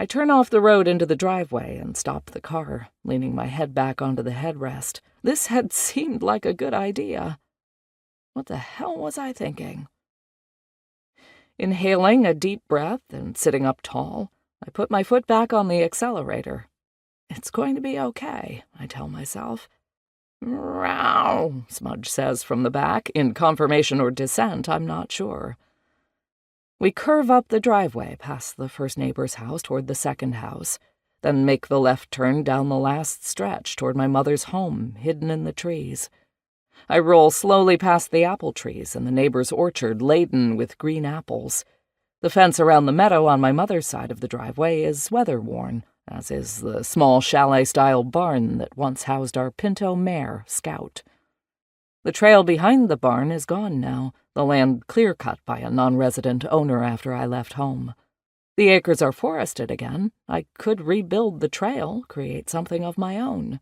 I turn off the road into the driveway and stop the car, leaning my head back onto the headrest. This had seemed like a good idea. What the hell was I thinking? Inhaling a deep breath and sitting up tall, I put my foot back on the accelerator. It's going to be okay, I tell myself. "Meow," Smudge says from the back, in confirmation or dissent, I'm not sure. We curve up the driveway past the first neighbor's house toward the second house, then make the left turn down the last stretch toward my mother's home, hidden in the trees. I roll slowly past the apple trees and the neighbor's orchard laden with green apples. The fence around the meadow on my mother's side of the driveway is weather-worn, as is the small chalet-style barn that once housed our pinto mare, Scout. The trail behind the barn is gone now, the land clear-cut by a non-resident owner after I left home. The acres are forested again. I could rebuild the trail, create something of my own.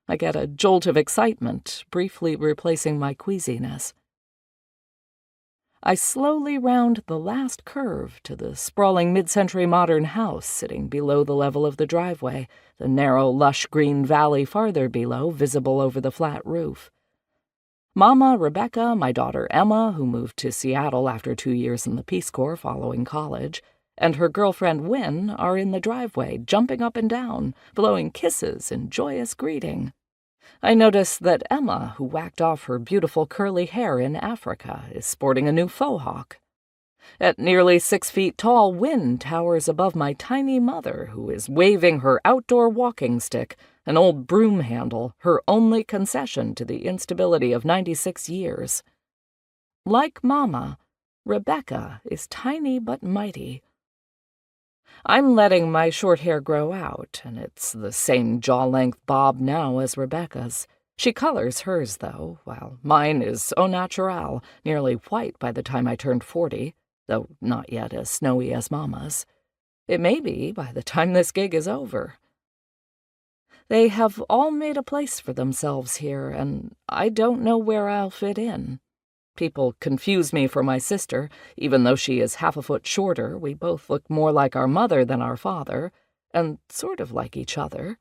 I get a jolt of excitement, briefly replacing my queasiness. I slowly round the last curve to the sprawling mid-century modern house sitting below the level of the driveway, the narrow, lush green valley farther below visible over the flat roof. Mama, Rebecca, my daughter Emma, who moved to Seattle after 2 years in the Peace Corps following college, and her girlfriend Wynne are in the driveway, jumping up and down, blowing kisses in joyous greeting. I notice that Emma, who whacked off her beautiful curly hair in Africa, is sporting a new faux hawk. At nearly 6 feet tall, Wynne towers above my tiny mother, who is waving her outdoor walking stick, an old broom handle, her only concession to the instability of 96 years. Like Mama, Rebecca is tiny but mighty. I'm letting my short hair grow out, and it's the same jaw-length bob now as Rebecca's. She colors hers, though, while mine is au naturel, nearly white by the time I turned 40, though not yet as snowy as Mama's. It may be by the time this gig is over. They have all made a place for themselves here, and I don't know where I'll fit in. People confuse me for my sister. Even though she is half a foot shorter, we both look more like our mother than our father, and sort of like each other.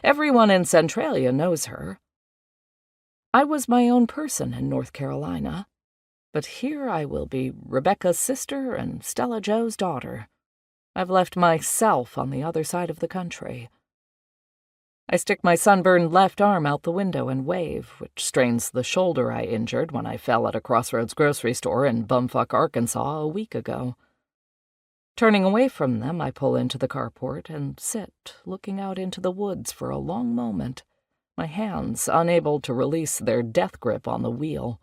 Everyone in Centralia knows her. I was my own person in North Carolina, but here I will be Rebecca's sister and Stella Joe's daughter. I've left myself on the other side of the country. I stick my sunburned left arm out the window and wave, which strains the shoulder I injured when I fell at a Crossroads grocery store in bumfuck Arkansas a week ago. Turning away from them, I pull into the carport and sit, looking out into the woods for a long moment, my hands unable to release their death grip on the wheel.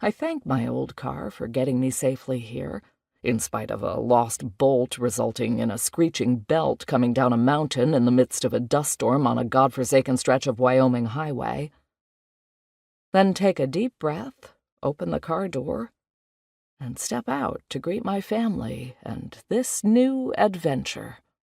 I thank my old car for getting me safely here, in spite of a lost bolt resulting in a screeching belt coming down a mountain in the midst of a dust storm on a godforsaken stretch of Wyoming highway. Then take a deep breath, open the car door, and step out to greet my family and this new adventure.